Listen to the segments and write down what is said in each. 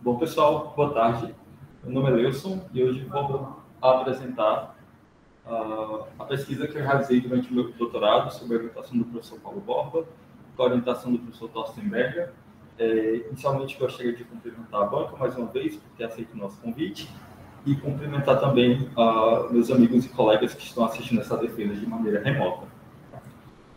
Bom, pessoal, boa tarde. Meu nome é Leuson e hoje vou apresentar a pesquisa que eu realizei durante o meu doutorado sobre a orientação do professor Paulo Borba, com a orientação do professor Thorsten Berger. Inicialmente, gostaria de cumprimentar a banca mais uma vez, porque aceita o nosso convite, e cumprimentar também meus amigos e colegas que estão assistindo essa defesa de maneira remota.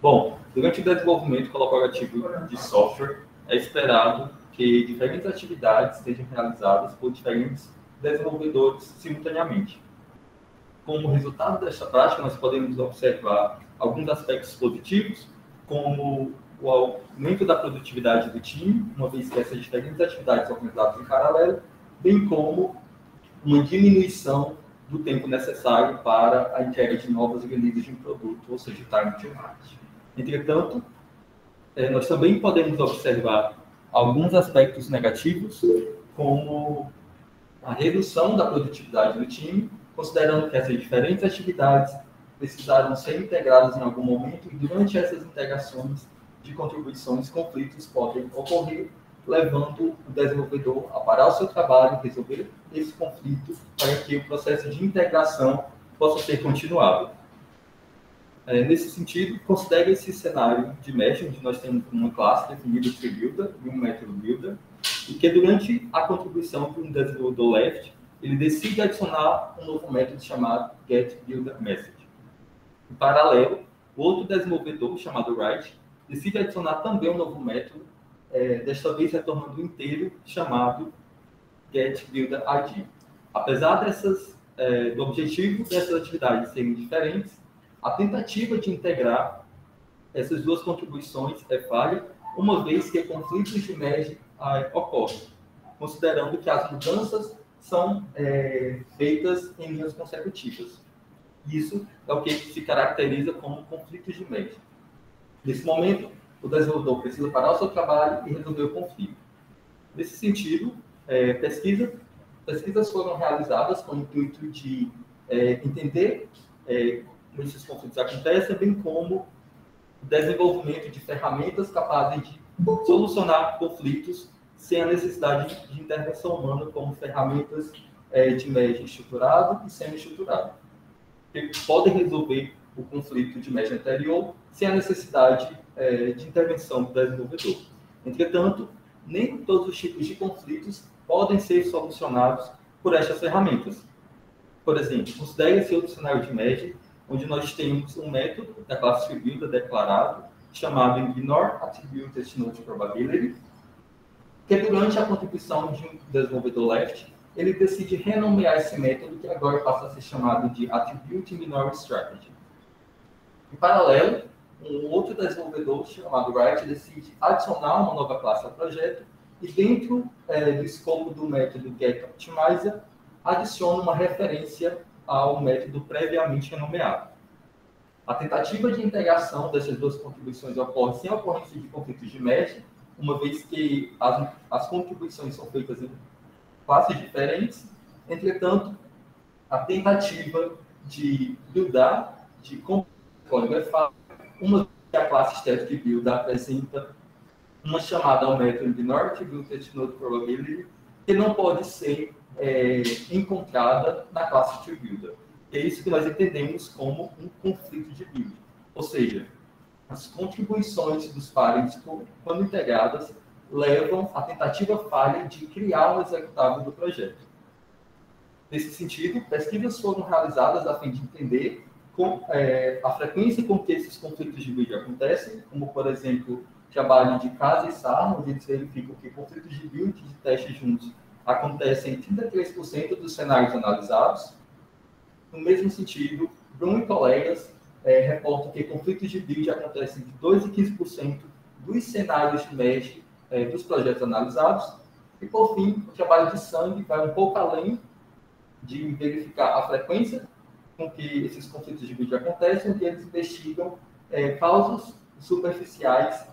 Bom, durante o desenvolvimento colaborativo de software, é esperado que diferentes atividades sejam realizadas por diferentes desenvolvedores simultaneamente. Como resultado desta prática, nós podemos observar alguns aspectos positivos, como o aumento da produtividade do time, uma vez que essas diferentes atividades são realizadas em paralelo, bem como uma diminuição do tempo necessário para a entrega de novas releases de um produto, ou seja, time to market. Entretanto, nós também podemos observar alguns aspectos negativos, como a redução da produtividade do time, considerando que essas diferentes atividades precisaram ser integradas em algum momento e durante essas integrações de contribuições, conflitos podem ocorrer, levando o desenvolvedor a parar o seu trabalho, resolver esse conflito para que o processo de integração possa ser continuado. Nesse sentido, considere esse cenário de mesh, onde nós temos uma classe definida TreeBuilder e um método Builder, e que durante a contribuição de um desenvolvedor left, ele decide adicionar um novo método chamado getBuilderMessage. Em paralelo, o outro desenvolvedor, chamado right, decide adicionar também um novo método, desta vez retornando um inteiro, chamado getBuilderID. Apesar do objetivo dessas atividades serem diferentes, a tentativa de integrar essas duas contribuições é falha, uma vez que conflitos de merge ocorrem, considerando que as mudanças são feitas em linhas consecutivas. Isso é o que se caracteriza como conflitos de merge. Nesse momento, o desenvolvedor precisa parar o seu trabalho e resolver o conflito. Nesse sentido, pesquisas foram realizadas com o intuito de entender como esses conflitos acontecem, bem como o desenvolvimento de ferramentas capazes de solucionar conflitos sem a necessidade de intervenção humana, como ferramentas de merge estruturado e semi-estruturado, que podem resolver o conflito de merge anterior sem a necessidade de intervenção do desenvolvedor. Entretanto, nem todos os tipos de conflitos podem ser solucionados por estas ferramentas. Por exemplo, considere esse outro cenário de merge, onde nós temos um método da classe TreeBuilder declarado, chamado Ignore Attributed Node Probability, que durante a contribuição de um desenvolvedor left, ele decide renomear esse método, que agora passa a ser chamado de Attribute Minority Strategy. Em paralelo, um outro desenvolvedor, chamado right, decide adicionar uma nova classe ao projeto e dentro do escopo do método getOptimizer, adiciona uma referência ao método previamente renomeado. A tentativa de integração dessas duas contribuições ocorre sem a ocorrência de conflitos de merge, uma vez que as contribuições são feitas em classes diferentes. Entretanto, a tentativa de buildar, de código é fácil, uma vez que a classe static builder apresenta uma chamada ao método Ignore Attributed Node Probability, que não pode ser encontrada na classe TreeBuilder. É isso que nós entendemos como um conflito de build. Ou seja, as contribuições dos parents, quando integradas, levam à tentativa falha de criar o executável do projeto. Nesse sentido, pesquisas foram realizadas a fim de entender a frequência com que esses conflitos de build acontecem, como, por exemplo, trabalho de Casa e SAR, onde eles verificam que conflitos de build e de teste juntos acontecem em 33% dos cenários analisados. No mesmo sentido, Brum e colegas reportam que conflitos de build acontecem entre 2% e 15% dos cenários de merge dos projetos analisados. E, por fim, o trabalho de Sang vai um pouco além de verificar a frequência com que esses conflitos de build acontecem, onde eles investigam causas superficiais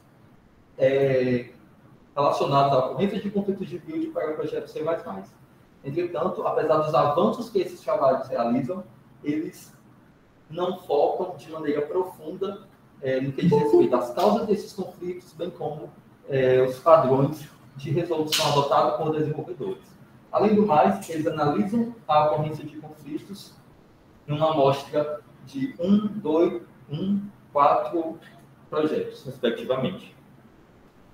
relacionadas à ocorrência de conflitos de build para o projeto C++. Entretanto, apesar dos avanços que esses trabalhos realizam, eles não focam de maneira profunda no que diz respeito às causas desses conflitos, bem como os padrões de resolução adotado por desenvolvedores. Além do mais, eles analisam a ocorrência de conflitos em uma amostra de 4 projetos, respectivamente.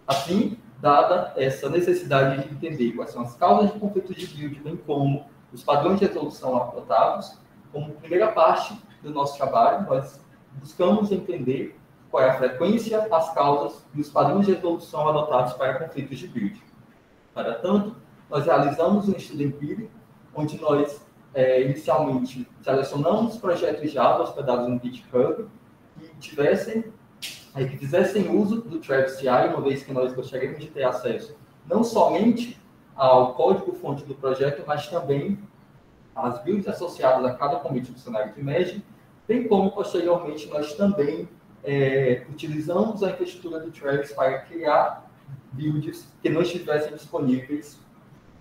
Assim, dada essa necessidade de entender quais são as causas de conflitos de build, bem como os padrões de resolução adotados, como primeira parte do nosso trabalho, nós buscamos entender qual é a frequência, as causas e os padrões de resolução adotados para conflitos de build. Para tanto, nós realizamos um estudo empírico, onde nós inicialmente selecionamos projetos Java hospedados no GitHub que fizessem uso do Travis CI, uma vez que nós gostaríamos de ter acesso não somente ao código-fonte do projeto, mas também às builds associadas a cada commit do cenário de Mesh, bem como, posteriormente, nós também utilizamos a infraestrutura do Travis para criar builds que não estivessem disponíveis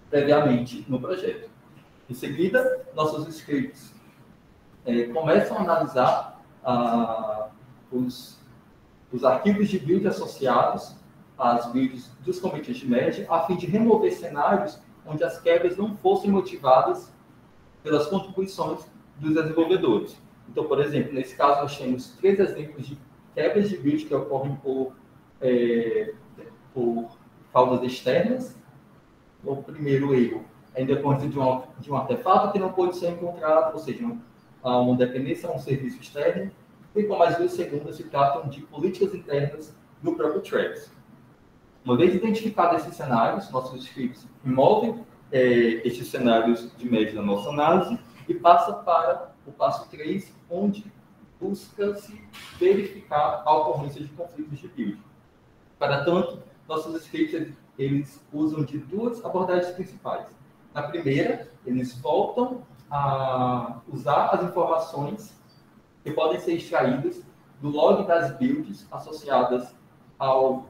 previamente no projeto. Em seguida, nossos scripts começam a analisar os arquivos de build associados às builds dos commits de merge, a fim de remover cenários onde as quebras não fossem motivadas pelas contribuições dos desenvolvedores. Então, por exemplo, nesse caso, nós temos 3 exemplos de quebras de build que ocorrem por faltas externas. O primeiro erro é em decorrência de um artefato que não pode ser encontrado, ou seja, uma dependência a um serviço externo, e como as 2 segundas se tratam de políticas internas do próprio Travis. Uma vez identificados esses cenários, nossos scripts removem estes cenários de média da nossa análise e passa para o passo 3, onde busca-se verificar a ocorrência de conflitos de build. Para tanto, nossos scripts eles usam de 2 abordagens principais. Na primeira, eles voltam a usar as informações que podem ser extraídas do log das builds associadas ao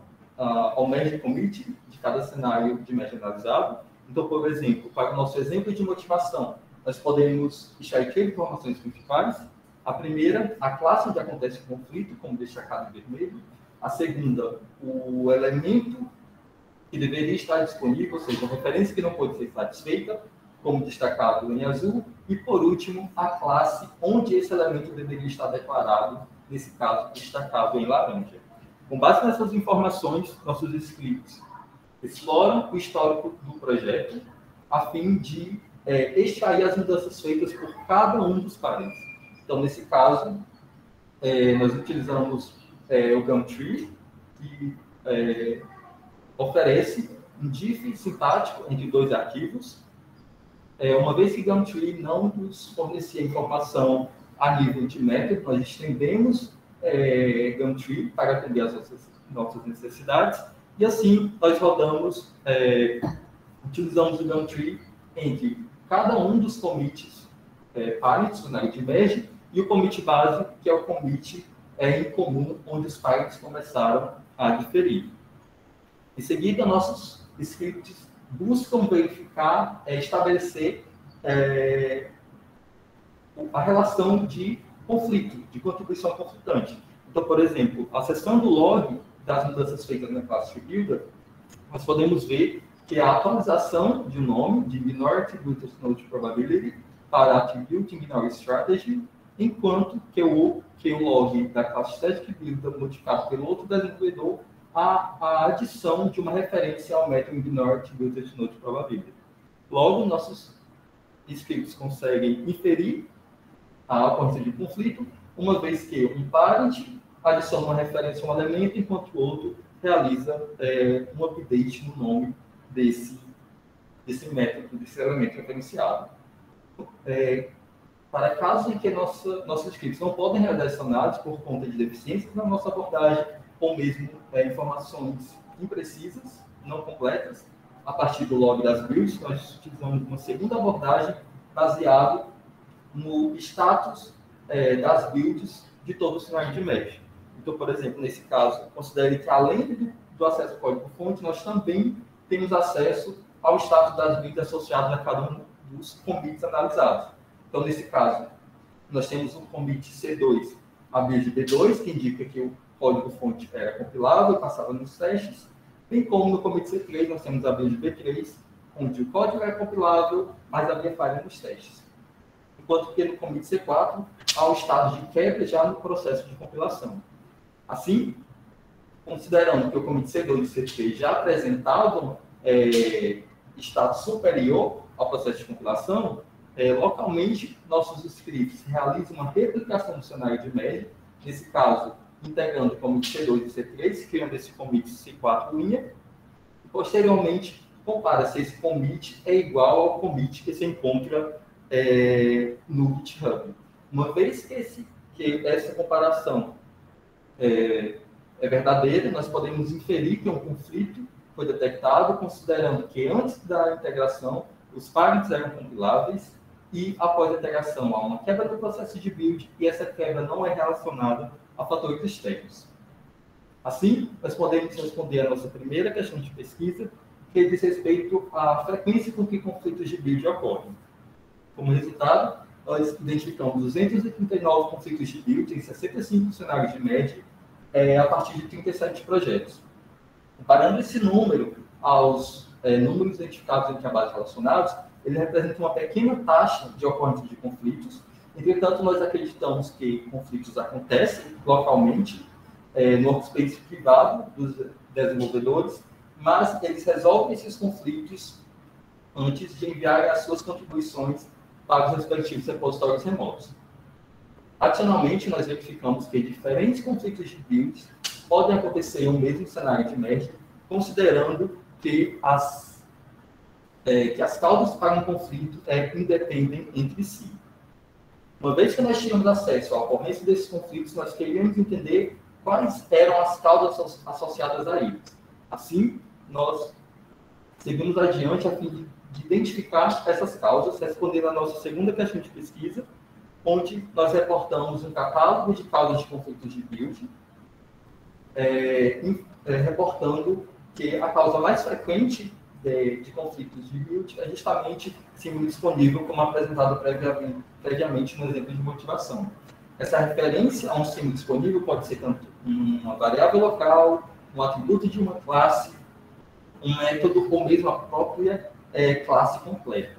merge commit de cada cenário de merge analisado. Então, por exemplo, para o nosso exemplo de motivação, nós podemos extrair 3 informações principais. A primeira, a classe onde acontece o conflito, como destacado em vermelho. A segunda, o elemento que deveria estar disponível, ou seja, a referência que não pode ser satisfeita, como destacado em azul. E, por último, a classe onde esse elemento deveria estar declarado, nesse caso, destacado em laranja. Com base nessas informações, nossos scripts exploram o histórico do projeto, a fim de extrair as mudanças feitas por cada um dos parentes. Então, nesse caso, nós utilizamos o Gumtree, que oferece um diff sintático entre 2 arquivos. Uma vez que Gumtree não nos fornecia informação a nível de método, nós estendemos Gumtree para atender às nossas necessidades, e assim nós rodamos, utilizamos o Gumtree entre cada um dos commits parents, do cenário de merge, e o commit base, que é o commit em comum, onde os parents começaram a diferir. Em seguida, nossos scripts buscam verificar, estabelecer a relação de conflito, de contribuição conflitante. Então, por exemplo, acessando o log das mudanças feitas na classe Builder, nós podemos ver que a atualização de um nome de Minority Build Node Probability para Attribute Minority Strategy, enquanto que o log da classe Static Builder modificado pelo outro desenvolvedor a adição de uma referência ao método Minority Build Node Probability. Logo, nossos scripts conseguem inferir a ocorrência de conflito, uma vez que um parent adiciona uma referência a um elemento, enquanto o outro realiza um update no nome desse método, desse elemento referenciado. Para casos em que nossos scripts não podem realizar essa análise por conta de deficiências na nossa abordagem, ou mesmo informações imprecisas, não completas, a partir do log das builds, nós utilizamos uma segunda abordagem baseada no status das builds de todo o cenário de mesh. Então, por exemplo, nesse caso, considere que além do acesso ao código-fonte, nós também temos acesso ao status das builds associados a cada um dos commits analisados. Então, nesse caso, nós temos um commit C2, a build B2, que indica que o código-fonte era compilável, passava nos testes, Bem como no commit C3, nós temos a build B3, onde o código é compilável, mas havia falha nos testes. Enquanto que no commit C4, há um estado de quebra já no processo de compilação. Assim, considerando que o commit C2 e C3 já apresentavam estado superior ao processo de compilação, localmente, nossos scripts realizam uma replicação do cenário de merge, nesse caso, integrando o commit C2 e C3, criando esse commit C4 linha, e posteriormente compara se esse commit é igual ao commit que se encontra no GitHub. Uma vez que essa comparação é verdadeira, nós podemos inferir que um conflito foi detectado, considerando que antes da integração, os parentes eram compiláveis e, após a integração, há uma quebra do processo de build e essa quebra não é relacionada a fatores externos. Assim, nós podemos responder a nossa primeira questão de pesquisa, que diz respeito à frequência com que conflitos de build ocorrem. Como resultado, nós identificamos 239 conflitos de build em 65 cenários de média, a partir de 37 projetos. Comparando esse número aos números identificados em trabalhos relacionados, ele representa uma pequena taxa de ocorrência de conflitos. Entretanto, nós acreditamos que conflitos acontecem localmente, no workspace privado dos desenvolvedores, mas eles resolvem esses conflitos antes de enviarem as suas contribuições para os respectivos repositórios remotos. Adicionalmente, nós verificamos que diferentes conflitos de builds podem acontecer em um mesmo cenário de merge, considerando que as causas para um conflito independem entre si. Uma vez que nós tínhamos acesso à ocorrência desses conflitos, nós queríamos entender quais eram as causas associadas a eles. Assim, nós seguimos adiante a fim de identificar essas causas, respondendo à nossa segunda questão de pesquisa, onde nós reportamos um catálogo de causas de conflitos de build, reportando que a causa mais frequente de conflitos de build é justamente símbolo disponível, como apresentado previamente no exemplo de motivação. Essa referência a um símbolo disponível pode ser tanto uma variável local, um atributo de uma classe, um método ou mesmo a própria classe completa.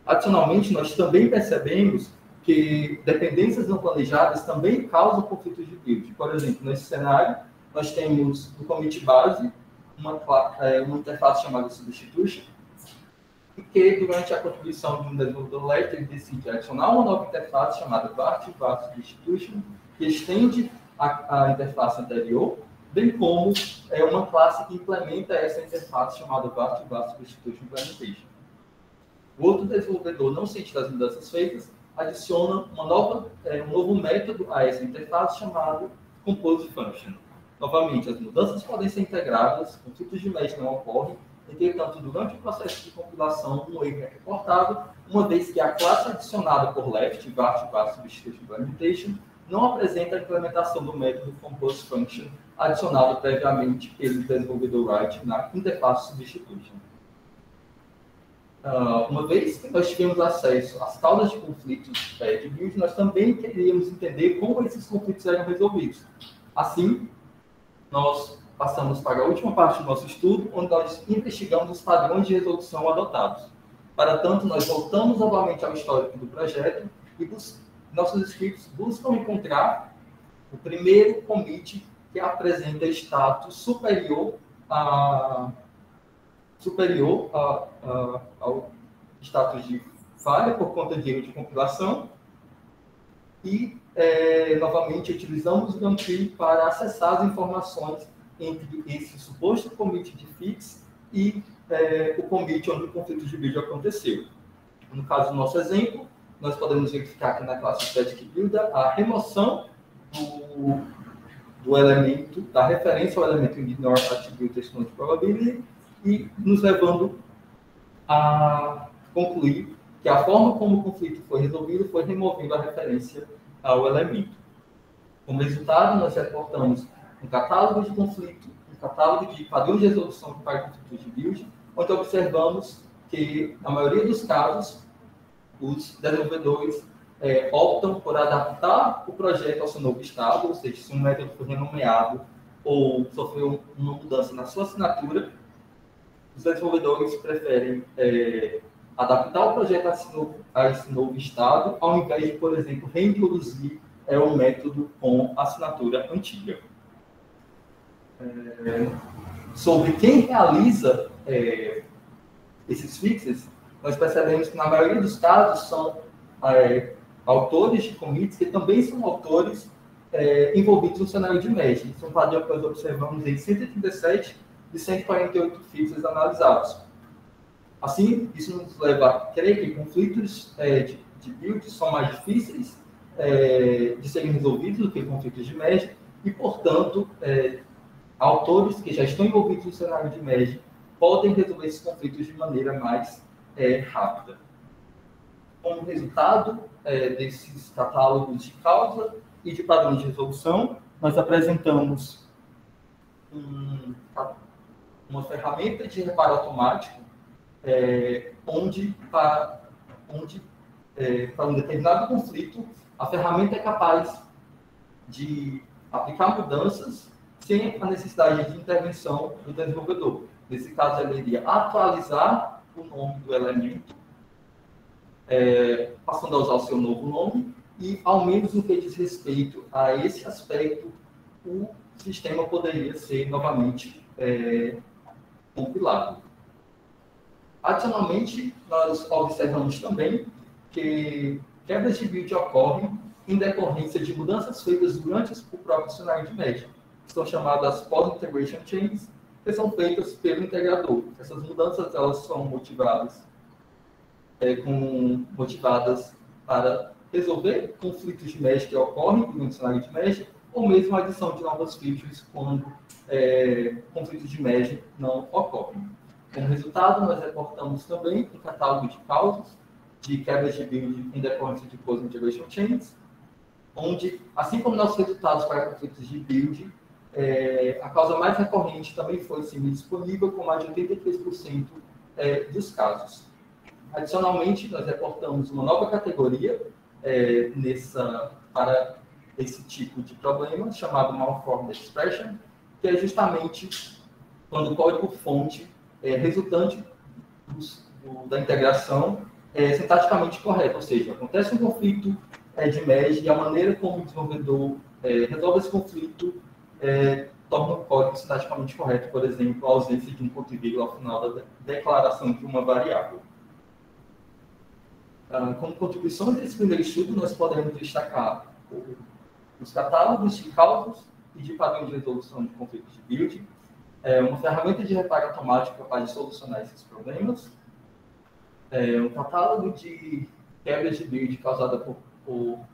Adicionalmente, nós também percebemos que dependências não planejadas também causam conflitos de build. Por exemplo, nesse cenário, nós temos no commit base uma interface chamada substitution, e que durante a contribuição de um desenvolvedor letter, ele decide adicionar uma nova interface chamada substitution, que estende a interface anterior, bem como uma classe que implementa essa interface chamada substitution implementation. O outro desenvolvedor, não ciente das mudanças feitas, adiciona um novo método a essa interface chamado compose function. Novamente, as mudanças podem ser integradas, conflitos de merge não ocorrem, entretanto, durante o processo de compilação, um erro é reportado, uma vez que a classe adicionada por left, substitution implementation, não apresenta a implementação do método compose function adicionado previamente pelo desenvolvedor write na interface substitution. Uma vez que nós tivemos acesso às causas de conflitos de build, nós também queríamos entender como esses conflitos eram resolvidos. Assim, nós passamos para a última parte do nosso estudo, onde nós investigamos os padrões de resolução adotados. Para tanto, nós voltamos novamente ao histórico do projeto e nossos scripts buscam encontrar o primeiro commit que apresenta status superior ao status de falha por conta de erro de compilação e, novamente, utilizamos o GAMTree para acessar as informações entre esse suposto commit de fix e o commit onde o conflito de build aconteceu. No caso do nosso exemplo, nós podemos verificar aqui na classe static builder a remoção do elemento, da referência ao elemento ignore attribute exploit probability, e nos levando a concluir que a forma como o conflito foi resolvido foi removendo a referência ao elemento. Como resultado, nós reportamos um catálogo de conflito, um catálogo de padrões de resolução para conflitos de build, onde observamos que, na maioria dos casos, os desenvolvedores optam por adaptar o projeto ao seu novo estado, ou seja, se um método for renomeado ou sofreu uma mudança na sua assinatura, os desenvolvedores preferem adaptar o projeto a esse novo estado, ao invés de, por exemplo, reintroduzir o método com assinatura antiga. Sobre quem realiza esses fixes, nós percebemos que, na maioria dos casos, são autores de commits que também são autores envolvidos no cenário de merge. Isso é um padrão que nós observamos em 137 de 148 fixes analisados. Assim, isso nos leva a crer que conflitos de build são mais difíceis de serem resolvidos do que conflitos de merge e, portanto, autores que já estão envolvidos no cenário de merge podem resolver esses conflitos de maneira mais rápida. Como resultado desses catálogos de causa e de padrões de resolução, nós apresentamos uma ferramenta de reparo automático onde para um determinado conflito, a ferramenta é capaz de aplicar mudanças sem a necessidade de intervenção do desenvolvedor. Nesse caso, ela iria atualizar o nome do elemento, passando a usar o seu novo nome, e, ao menos no que diz respeito a esse aspecto, o sistema poderia ser novamente compilado. Adicionalmente, nós observamos também que quebras de build ocorrem em decorrência de mudanças feitas durante o próprio cenário de merge, que são chamadas post-integration chains, que são feitas pelo integrador. Essas mudanças elas são motivadas para resolver conflitos de merge que ocorrem no cenário de merge, ou mesmo a adição de novas features quando conflitos de merge não ocorrem. Como resultado, nós reportamos também um catálogo de causas de quebras de build em decorrência de post-integration chains, onde, assim como nossos resultados para conflitos de build, a causa mais recorrente também foi semi-disponível, com mais de 83% dos casos. Adicionalmente, nós reportamos uma nova categoria para esse tipo de problema, chamado Malformed Expression, que é justamente quando o código-fonte resultante da integração é sintaticamente correto, ou seja, acontece um conflito de merge e a maneira como o desenvolvedor resolve esse conflito torna o código sintaticamente correto, por exemplo, a ausência de um ponto e vírgula ao final da declaração de uma variável. Como contribuições desse primeiro estudo, nós podemos destacar os catálogos de causas e de padrões de resolução de conflitos de build, uma ferramenta de reparo automático capaz de solucionar esses problemas, um catálogo de quebras de build causada por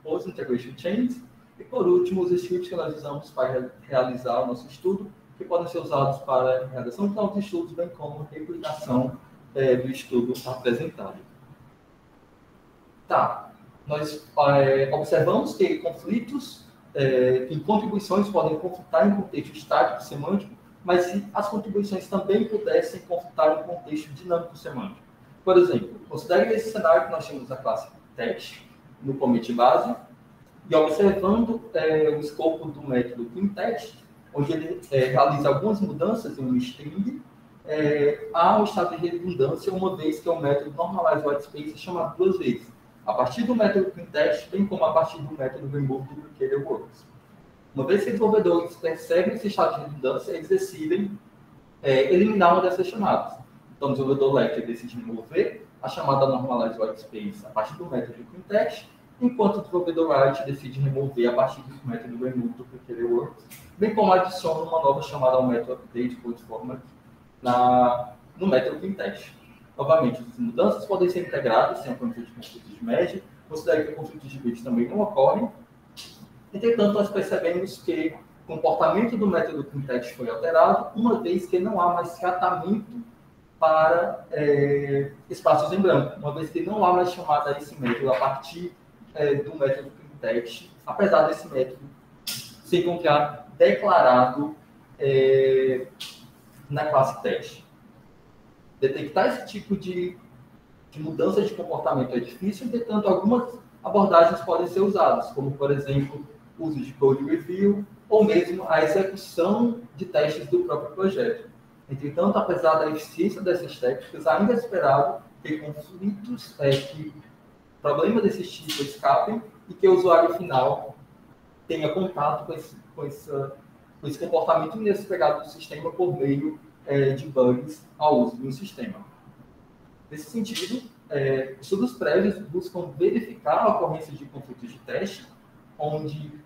post-integration chains, e, por último, os scripts que nós usamos para realizar o nosso estudo, que podem ser usados para a realização de novos estudos, bem como a replicação do estudo apresentado. Tá, nós observamos que conflitos em contribuições podem conflitar em contexto estático semântico, mas se as contribuições também pudessem conflitar em contexto dinâmico semântico. Por exemplo, considere esse cenário que nós temos a classe text no commit base, e observando o escopo do método cleanText, onde ele realiza algumas mudanças em um string, há um estado de redundância, uma vez que o método normalize whitespace é chamado duas vezes, a partir do método cleanText, bem como a partir do método remove duplicated words. Uma vez que os desenvolvedores percebem esse estado de redundância, eles decidem eliminar uma dessas chamadas. Então, o desenvolvedor lecture decide remover a chamada normalize whitespace a partir do método cleanText, enquanto o desenvolvedor write decide remover a partir do método remove duplicated words, bem como adiciona uma nova chamada ao método update point format no método cleanText. Novamente, as mudanças podem ser integradas sem acontecer de conflitos de merge. Considere que conflitos de build também não ocorrem. Entretanto, nós percebemos que o comportamento do método cleanText foi alterado, uma vez que não há mais tratamento para espaços em branco, uma vez que não há mais chamada a esse método a partir do método cleanText, apesar desse método se encontrar declarado na classe teste. Detectar esse tipo de mudança de comportamento é difícil, entretanto, algumas abordagens podem ser usadas, como, por exemplo, uso de code review, ou mesmo a execução de testes do próprio projeto. Entretanto, apesar da eficiência dessas técnicas, ainda é esperado que conflitos, que problemas desse tipo escapem e que o usuário final tenha contato com esse comportamento inesperado do sistema por meio de bugs ao uso de um sistema. Nesse sentido, estudos prévios buscam verificar a ocorrência de conflitos de teste, onde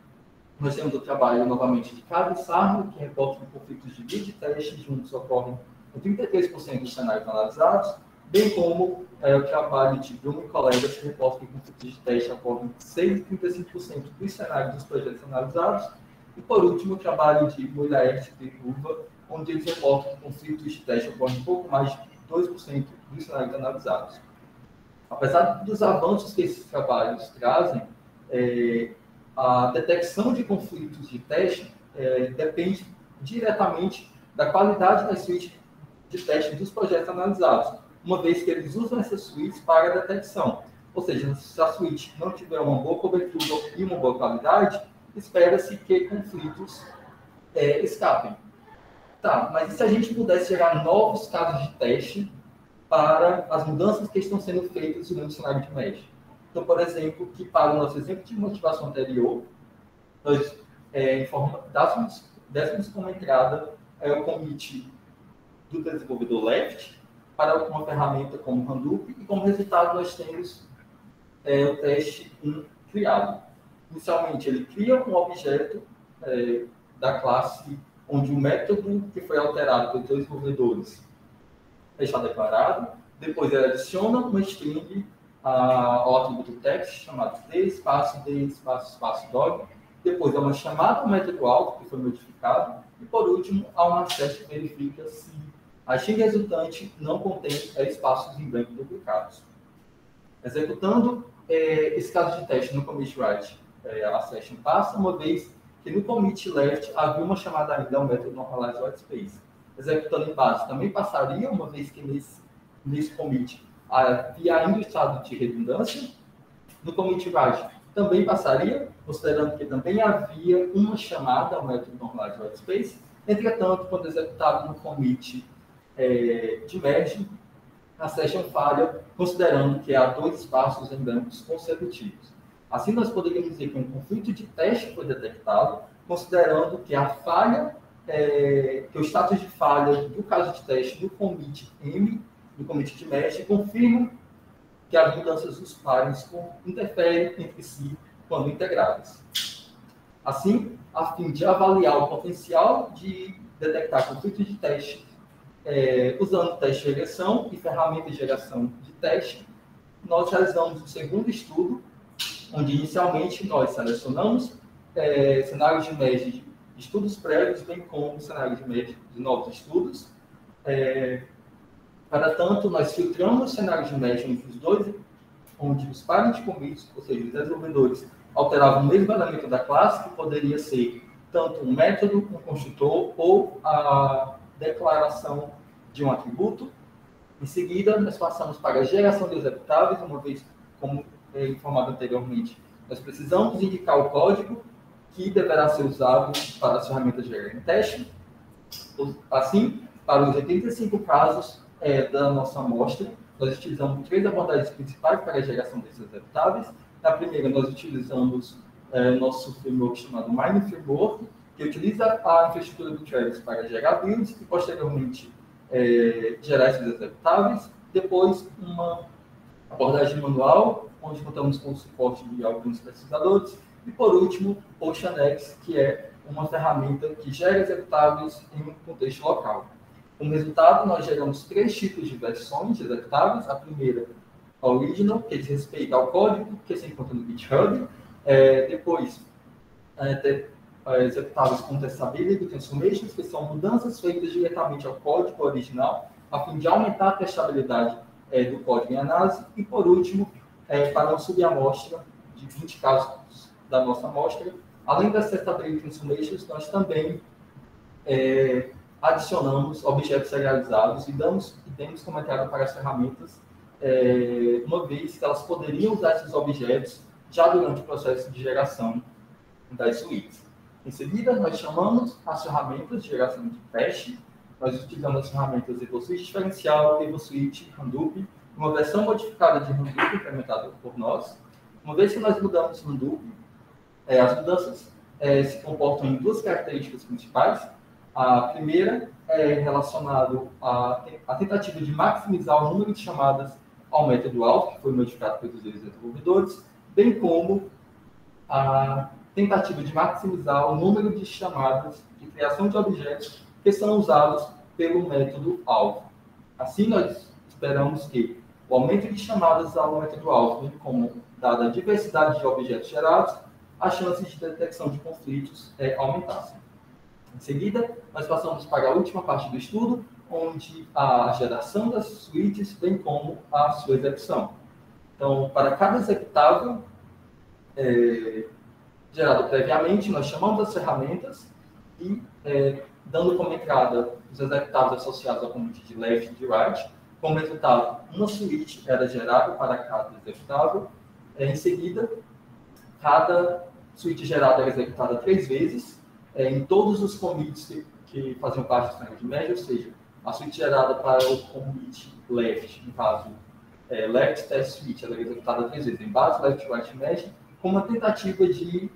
nós temos o trabalho, novamente, de Cabo e Sarno, que reporta que conflitos de lead teste juntos ocorrem em 33% dos cenários analisados, bem como o trabalho de Bruno e colegas, que reporta que conflitos de teste ocorrem em 6 e 35% dos cenários dos projetos analisados. E, por último, o trabalho de Mulher e Curva, onde eles reportam que conflitos de teste ocorrem em pouco mais de 2% dos cenários analisados. Apesar dos avanços que esses trabalhos trazem, a detecção de conflitos de teste depende diretamente da qualidade das suítes de teste dos projetos analisados, uma vez que eles usam essas suítes para a detecção. Ou seja, se a suíte não tiver uma boa cobertura e uma boa qualidade, espera-se que conflitos escapem. Tá, mas e se a gente pudesse gerar novos casos de teste para as mudanças que estão sendo feitas durante o cenário de mesh? Então, por exemplo, que para o nosso exemplo de motivação anterior, nós dessemos como entrada o commit do desenvolvedor left para uma ferramenta como Hadoop e como resultado nós temos o teste criado. Inicialmente, ele cria um objeto da classe onde o método que foi alterado pelos desenvolvedores está declarado. Depois, ele adiciona uma string ao atributo text, chamado d_d_dog. Depois, há uma chamada ao método alvo, que foi modificado. E, por último, há uma access que verifica se a string resultante não contém espaços em branco duplicados. Executando esse caso de teste no commit right, a session passa, uma vez que no commit left havia uma chamada ainda ao método normalize whitespace. Executando em base também passaria, uma vez que nesse commit havia ainda o estado de redundância. No commit write também passaria, considerando que também havia uma chamada ao método normalize whitespace. Entretanto, quando executado no commit de merge, a session falha, considerando que há 2 espaços em brancos consecutivos. Assim, nós poderíamos dizer que um conflito de teste foi detectado, considerando que a falha, que o status de falha do caso de teste do commit M, do commit de mesh, confirma que as mudanças dos pares interferem entre si quando integradas. Assim, a fim de avaliar o potencial de detectar conflitos de teste, usando teste de regressão e ferramentas de geração de teste, nós realizamos o segundo estudo, onde inicialmente nós selecionamos cenários de mesh de estudos prévios, bem como cenários de mesh de novos estudos. Para tanto, nós filtramos cenários de mesh onde os parent commits, ou seja, os desenvolvedores, alteravam o mesmo elemento da classe, que poderia ser tanto um método, um construtor ou a declaração de um atributo. Em seguida, nós passamos para a geração de executáveis, uma vez, como informado anteriormente, nós precisamos indicar o código que deverá ser usado para as ferramentas de gerarem teste. Assim, para os 85 casos da nossa amostra, nós utilizamos 3 abordagens principais para a geração desses executáveis. Na primeira, nós utilizamos nosso framework chamado Mine Framework, que utiliza a infraestrutura do Travis para gerar builds e, posteriormente, gerar esses executáveis. Depois, uma abordagem manual, onde contamos com o suporte de alguns pesquisadores. E, por último, o OceanX, que é uma ferramenta que gera executáveis em um contexto local. Como resultado, nós geramos 3 tipos de versões de executáveis. A primeira, a original, que diz respeito ao código que se encontra no GitHub. Depois, executáveis com testability transformations, que são mudanças feitas diretamente ao código original, a fim de aumentar a testabilidade do código em análise. E, por último, para uma subamostra de 20 casos da nossa amostra, além das testability transformations, nós também adicionamos objetos serializados e demos comentário para as ferramentas, uma vez que elas poderiam usar esses objetos já durante o processo de geração das suítes. Em seguida, nós chamamos as ferramentas de geração de teste. Nós utilizamos as ferramentas EvoSwitch diferencial, EvoSwitch, Hadoop, uma versão modificada de Hadoop implementada por nós. Uma vez que nós mudamos Hadoop, as mudanças se comportam em duas características principais. A primeira é relacionada à tentativa de maximizar o número de chamadas ao método alvo, que foi modificado pelos desenvolvedores, bem como a tentativa de maximizar o número de chamadas de criação de objetos que são usados pelo método alvo. Assim, nós esperamos que o aumento de chamadas ao método alvo, bem como dada a diversidade de objetos gerados, as chances de detecção de conflitos aumentassem. Em seguida, nós passamos para a última parte do estudo, onde a geração das suítes, bem como a sua execução. Então, para cada executável gerado previamente, nós chamamos as ferramentas e, dando como entrada os executáveis associados ao conjunto de left e de right. Como resultado, uma suíte era gerada para cada executável. Em seguida, cada suíte gerada era executada 3 vezes, em todos os commits que faziam parte do cenário de média, ou seja, a suíte gerada para o commit left, no caso, left test suite, ela era executada 3 vezes, em base, left, right, mesh, com uma tentativa de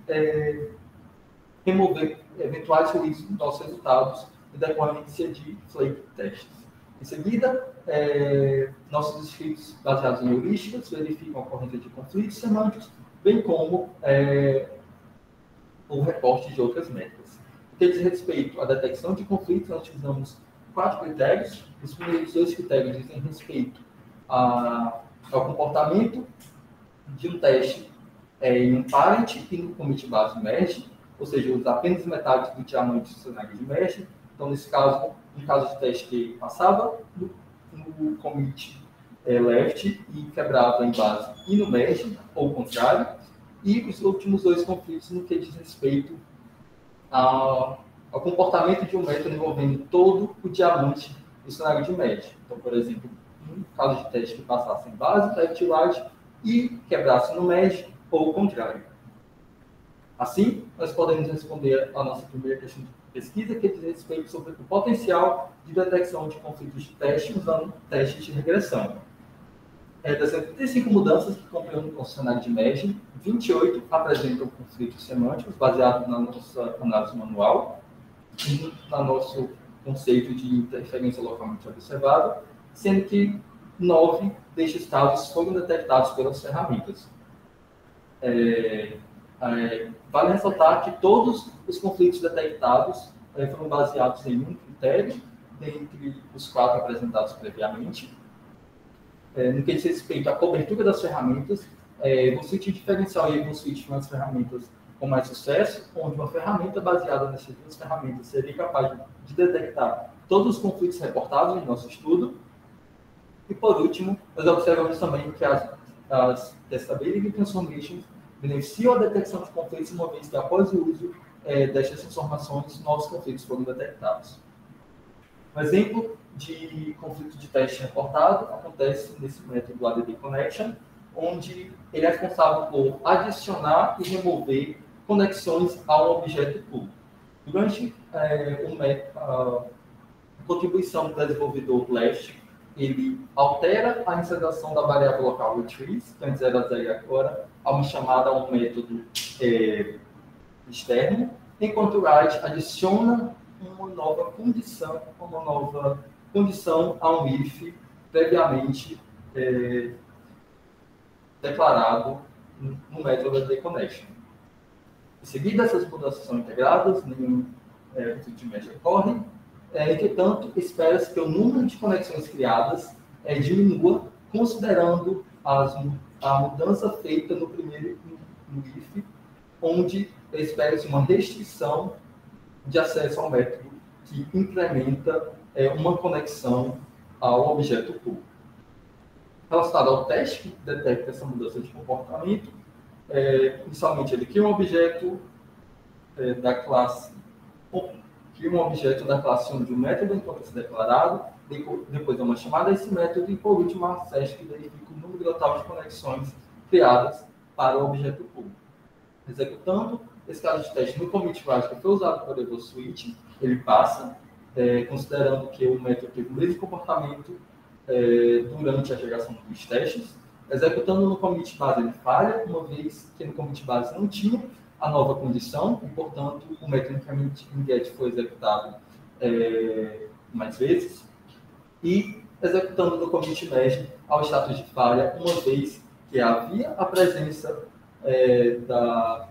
remover eventuais ruídos dos nossos resultados em decorrência de flake tests. Em seguida, nossos scripts baseados em heurísticas verificam a ocorrência de conflitos semânticos, bem como o reporte de outras métricas. No que diz respeito à detecção de conflitos, nós utilizamos 4 critérios. Os primeiros 2 critérios dizem respeito ao comportamento de um teste em um parent e no commit base mesh, ou seja, usa apenas metade do diamante do cenário de mesh. Então, nesse caso, um caso de teste que passava no commit left e quebrava em base e no mesh, ou o contrário. E os últimos 2 conflitos no que diz respeito ao comportamento de um método envolvendo todo o diamante do cenário de mesh. Então, por exemplo, um caso de teste que passasse em base, left, right, e quebrasse no mesh, ou o contrário. Assim, nós podemos responder à nossa primeira questão de pesquisa, que diz respeito sobre o potencial de detecção de conflitos de teste usando testes de regressão. Das 75 mudanças que compõem o cenário de mesh, 28 apresentam conflitos semânticos baseados na nossa análise manual e no nosso conceito de interferência localmente observável, sendo que 9 destes casos foram detectados pelas ferramentas. Vale ressaltar que todos os conflitos detectados foram baseados em um critério, dentre os 4 apresentados previamente. No que diz respeito à cobertura das ferramentas, o switch diferencial e o switch são as ferramentas com mais sucesso, onde uma ferramenta baseada nessas 2 ferramentas seria capaz de detectar todos os conflitos reportados em nosso estudo. E, por último, nós observamos também que as testability transformations beneficiam a detecção de conflitos, uma vez que, após o uso destas informações, novos conflitos foram detectados. Um exemplo de conflito de teste reportado acontece nesse método ADD Connection, onde ele é responsável por adicionar e remover conexões a um objeto público. Durante a contribuição do desenvolvedor Left, ele altera a inicialização da variável local retrieve, que antes era 0 e agora há uma chamada a um método externo, enquanto o write adiciona uma nova condição a um if previamente declarado no método ADD Connection. Em seguida, essas mudanças são integradas, nenhum conflito de mesh ocorre. Entretanto, espera-se que o número de conexões criadas diminua, considerando a mudança feita no primeiro if, onde espera-se uma restrição de acesso ao método que incrementa uma conexão ao objeto público. Relacionado ao teste que detecta essa mudança de comportamento, inicialmente ele cria um objeto da classe onde o método encontra-se declarado, depois é uma chamada a esse método e, por último, a SESC que verifica o número total de conexões criadas para o objeto público. Executando esse caso de teste no commit write que foi usado por EvoSwitch, ele passa, considerando que o método teve o mesmo comportamento durante a geração dos testes. Executando no commit base, ele falha, uma vez que no commit base não tinha a nova condição, e, portanto, o método get foi executado mais vezes. E executando no commit merge ao status de falha, uma vez que havia a presença da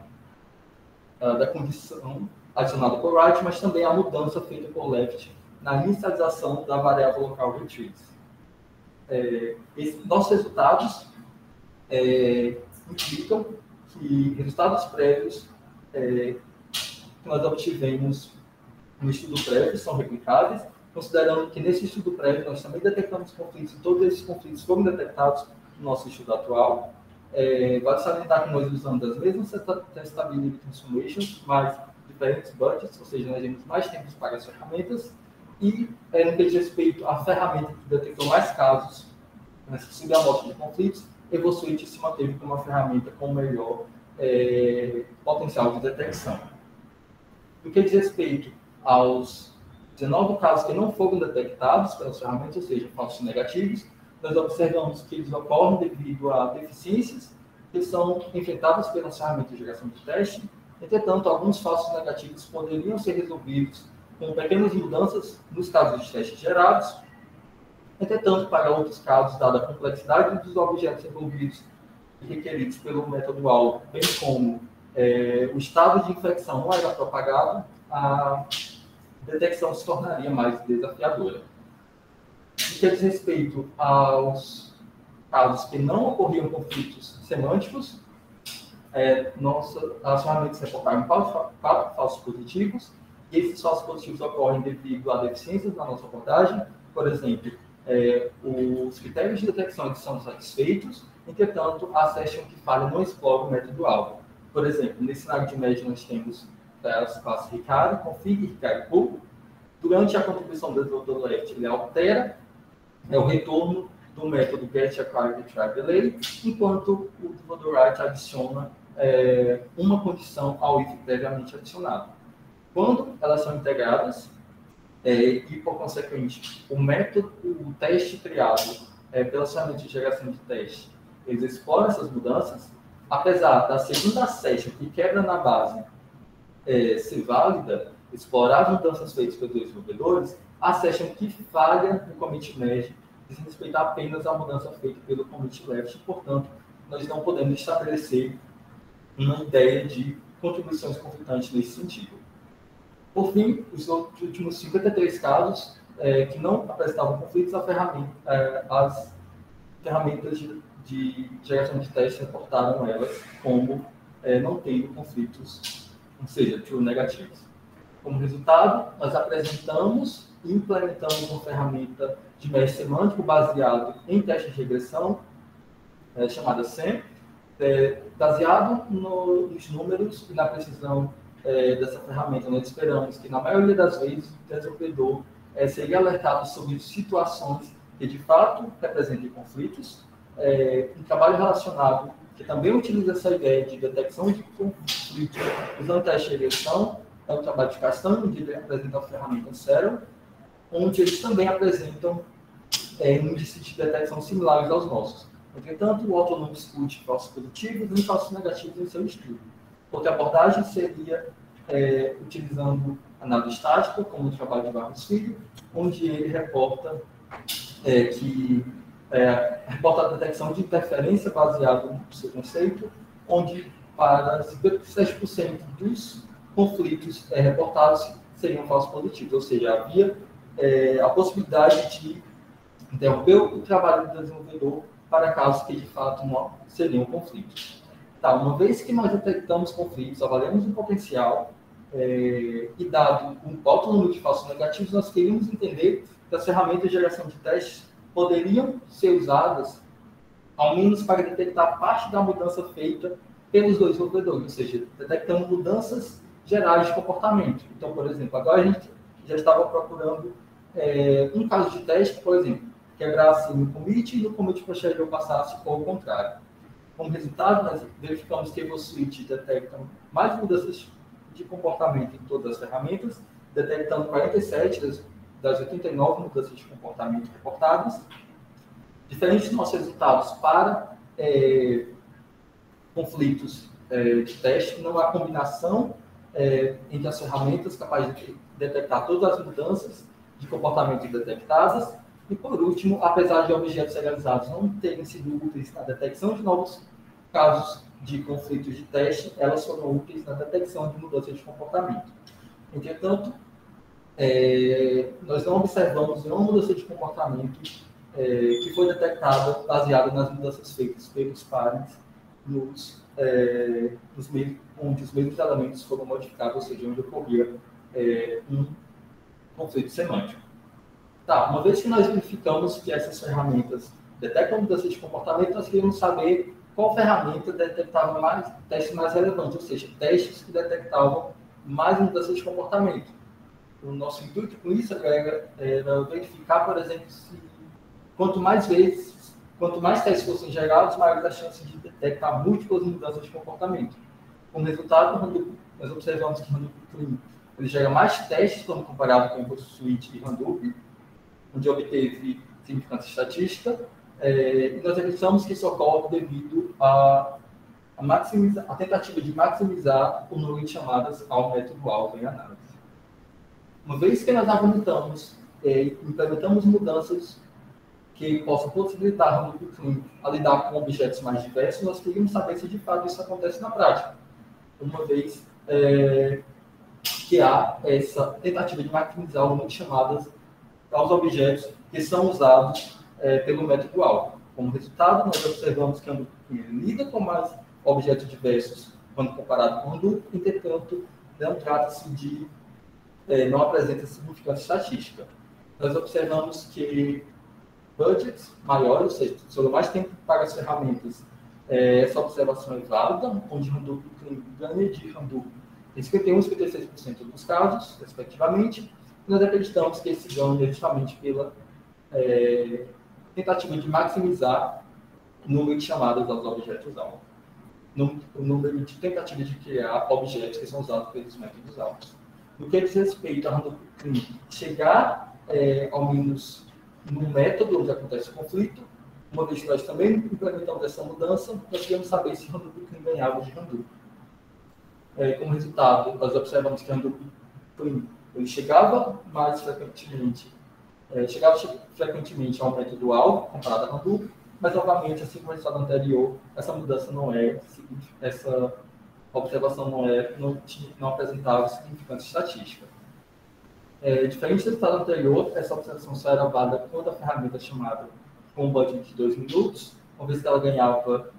condição adicionada por write, mas também a mudança feita por left na inicialização da variável local retrieve. Nossos resultados implicam que resultados prévios que nós obtivemos no estudo prévio são replicáveis, considerando que nesse estudo prévio nós também detectamos conflitos, e todos esses conflitos foram detectados no nosso estudo atual. Vale salientar que nós usamos as mesmas testability transformations, mas diferentes budgets, ou seja, nós temos mais tempo para as ferramentas, e no que diz respeito à ferramenta que detectou mais casos nessa subamostra de conflitos, EvoSwitch se manteve como uma ferramenta com melhor potencial de detecção. No que diz respeito aos 19 casos que não foram detectados pelas ferramentas, ou seja, falsos negativos, nós observamos que eles ocorrem devido a deficiências que são enfrentadas pelas ferramentas de geração de teste. Entretanto, alguns falsos negativos poderiam ser resolvidos com pequenas mudanças nos casos de testes gerados. Entretanto, para outros casos, dada a complexidade dos objetos envolvidos e requeridos pelo método-alvo, bem como o estado de infecção não era propagado, a detecção se tornaria mais desafiadora. No que diz respeito aos casos que não ocorriam conflitos semânticos, as ferramentas reportaram 4 falsos positivos, e esses falsos positivos ocorrem devido a deficiências na nossa abordagem. Por exemplo, os critérios de detecção são satisfeitos, entretanto, a session que falha não explora o método-alvo. Por exemplo, nesse cenário de média nós temos as classes Ricardo, config e Ricardo Pool. Durante a contribuição do desenvolvedor left, ele altera o retorno do método getAcquireDelay, enquanto o desenvolvedor right adiciona uma condição ao if previamente adicionado. Quando elas são integradas, e por consequente, o teste criado pelas ferramentas de geração de teste, eles exploram essas mudanças, apesar da segunda session que quebra na base ser válida, explorar as mudanças feitas pelos desenvolvedores, a session que falha no commit merge diz respeito apenas à mudança feita pelo commit left, portanto, nós não podemos estabelecer uma ideia de contribuições conflitantes nesse sentido. Por fim, os últimos 53 casos que não apresentavam conflitos, as ferramentas de geração de testes reportaram elas como não tendo conflitos, ou seja, true negativos. Como resultado, nós apresentamos e implementamos uma ferramenta de mesh semântico baseado em testes de regressão, chamada SEM, baseado nos números e na precisão dessa ferramenta. Nós esperamos que, na maioria das vezes, o desenvolvedor seria alertado sobre situações que, de fato, representem conflitos. Um trabalho relacionado, que também utiliza essa ideia de detecção de conflitos usando teste de regressão, é o trabalho de Castanho, onde ele apresenta a ferramenta Zero, onde eles também apresentam índices de detecção similares aos nossos. Entretanto, o autor não discute falsos positivos nem falsos negativos em seu estudo. Outra abordagem seria utilizando análise estática, como o trabalho de Barros Filho, onde ele reporta reporta a detecção de interferência baseada no seu conceito, onde para 57% dos conflitos reportados seriam falsos positivos, ou seja, havia a possibilidade de interromper o trabalho do desenvolvedor para casos que de fato não seriam conflitos. Tá, uma vez que nós detectamos conflitos, avaliamos o potencial e dado um alto número de falsos negativos, nós queríamos entender que as ferramentas de geração de testes poderiam ser usadas, ao menos para detectar parte da mudança feita pelos dois desenvolvedores, ou seja, detectando mudanças gerais de comportamento. Então, por exemplo, agora a gente já estava procurando um caso de teste, por exemplo, quebrasse no commit e no commit posterior passasse ou o contrário. Como resultado, nós verificamos que EvoSuite detecta mais mudanças de comportamento em todas as ferramentas, detectando 47 das 89 mudanças de comportamento reportadas. Diferentes dos nossos resultados para conflitos de teste, não há combinação entre as ferramentas capazes de detectar todas as mudanças de comportamento detectadas. E, por último, apesar de objetos serializados não terem sido úteis na detecção de novos casos de conflitos de teste, elas foram úteis na detecção de mudanças de comportamento. Entretanto, nós não observamos nenhuma mudança de comportamento que foi detectada baseada nas mudanças feitas pelos pares nos meios onde os mesmos elementos foram modificados, ou seja, onde ocorria um conflito semântico. Tá, uma vez que nós verificamos que essas ferramentas detectam mudanças de comportamento, nós queremos saber qual ferramenta detectava mais testes mais relevantes, ou seja, testes que detectavam mais mudanças de comportamento. O nosso intuito com isso era verificar, por exemplo, se quanto mais testes fossem gerados, maior a chance de detectar múltiplas mudanças de comportamento. Como resultado, nós observamos que o Hadoop Clean ele gera mais testes quando comparado com o EvoSuite e Hadoop, onde obteve significância estatística, e nós acreditamos que isso ocorre devido à tentativa de maximizar o número de chamadas ao método-alvo em análise. Uma vez que nós implementamos mudanças que possam possibilitar o Hadoop Clean a lidar com objetos mais diversos, nós queríamos saber se de fato isso acontece na prática. Uma vez que há essa tentativa de maximizar o número de chamadas aos objetos que são usados pelo método-alvo. Como resultado, nós observamos que o Hadoop lida com mais objetos diversos quando comparado com o Hadoop, entretanto, não trata-se de não apresenta significância estatística. Nós observamos que budgets maiores, ou seja, sobre mais tempo para as ferramentas, essa observação é válida, onde o Hadoop ganha de Hadoop em 51% e 56% dos casos, respectivamente. Nós acreditamos que esse ganho é justamente pela tentativa de maximizar o número de chamadas aos objetos-alvo, o número de tentativas de criar objetos que são usados pelos métodos-alvos. No que diz respeito ao Hadoop Clean chegar, ao menos, no método onde acontece o conflito, uma vez que nós também implementamos essa mudança, nós queremos saber se o Hadoop Clean ganhava de Hadoop. Como resultado, nós observamos que o Hadoop Clean ele chegava frequentemente ao método-alvo, comparado a Hadoop, mas, novamente, assim como o resultado anterior, essa mudança essa observação não apresentava significância estatística. Diferente do resultado anterior, essa observação só era válida quando a ferramenta chamada com um budget de 2 minutos, uma vez que ela ganhava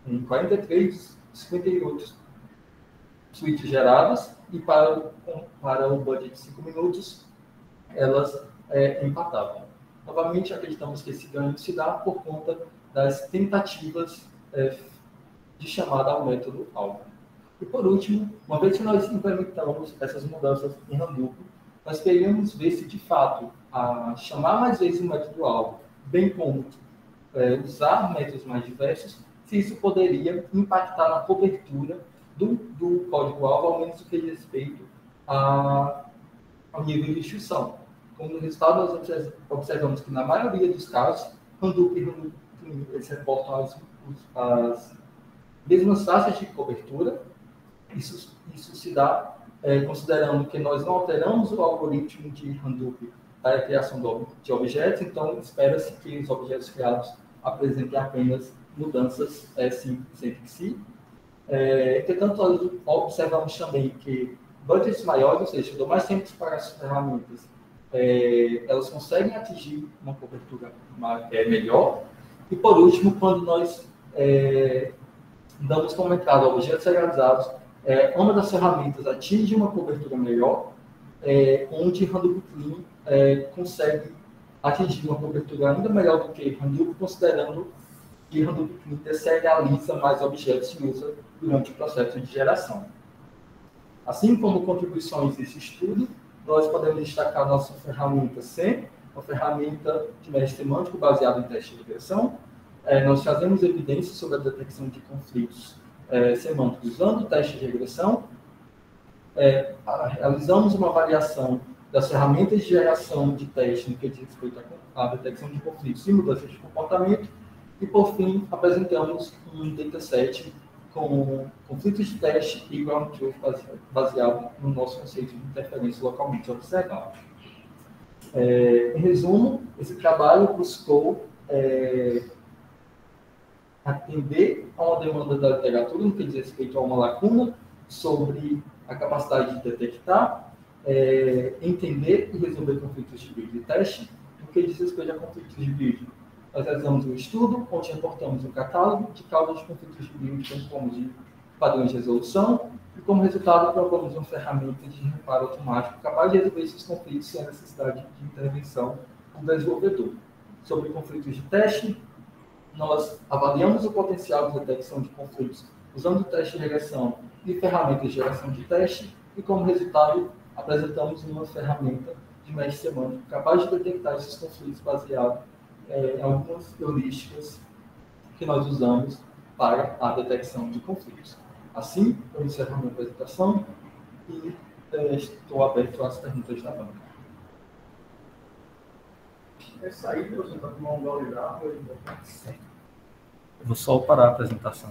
em 43, 58 suítes geradas, e para o budget de 5 minutos, elas empatavam. Novamente, acreditamos que esse ganho se dá por conta das tentativas de chamada ao método-alvo. E, por último, uma vez que nós implementamos essas mudanças em Hadoop, nós queríamos ver se, de fato, chamar mais vezes o método-alvo, bem como usar métodos mais diversos, se isso poderia impactar na cobertura do código-alvo, ao menos no que diz respeito ao nível de instrução. Como resultado, nós observamos que, na maioria dos casos, Hadoop e Hadoop eles reportam as mesmas taxas de cobertura. Isso se dá considerando que nós não alteramos o algoritmo de Hadoop para a criação de objetos, então espera-se que os objetos criados apresentem apenas mudanças sempre que sim. Entretanto, nós observamos também que budgets maiores, ou seja, dou mais tempo para as ferramentas, elas conseguem atingir uma cobertura melhor. E, por último, quando nós damos como entrada objetos serializados, uma das ferramentas atinge uma cobertura melhor, onde Hadoop Clean consegue atingir uma cobertura ainda melhor do que Hadoop, considerando que Hadoop Clean serializa mais objetos e usa durante o processo de geração. Assim como contribuições desse estudo, nós podemos destacar a nossa ferramenta SEM, uma ferramenta de médio semântico baseada em teste de regressão, nós trazemos evidências sobre a detecção de conflitos semânticos usando o teste de regressão, realizamos uma avaliação das ferramentas de geração de teste no que diz respeito à detecção de conflitos e mudanças de comportamento, e, por fim, apresentamos um dataset com conflitos de teste e ground truth baseado no nosso conceito de interferência localmente observável. Em resumo, esse trabalho buscou atender a uma demanda da literatura no que diz respeito a uma lacuna sobre a capacidade de detectar, entender e resolver conflitos de build e teste. No que diz respeito a conflitos de build, nós realizamos um estudo onde reportamos um catálogo de causas de conflitos de build, como de padrões de resolução, e como resultado propomos uma ferramenta de reparo automático capaz de resolver esses conflitos sem a necessidade de intervenção do desenvolvedor. Sobre conflitos de teste, nós avaliamos o potencial de detecção de conflitos usando o teste de regressão e ferramentas de geração de teste, e como resultado apresentamos uma ferramenta de mestre semântico capaz de detectar esses conflitos baseado em algumas heurísticas que nós usamos para a detecção de conflitos. Assim, eu encerro a minha apresentação e estou aberto às perguntas da banca. Essa aí, professor, está com uma longa. Eu vou só parar a apresentação.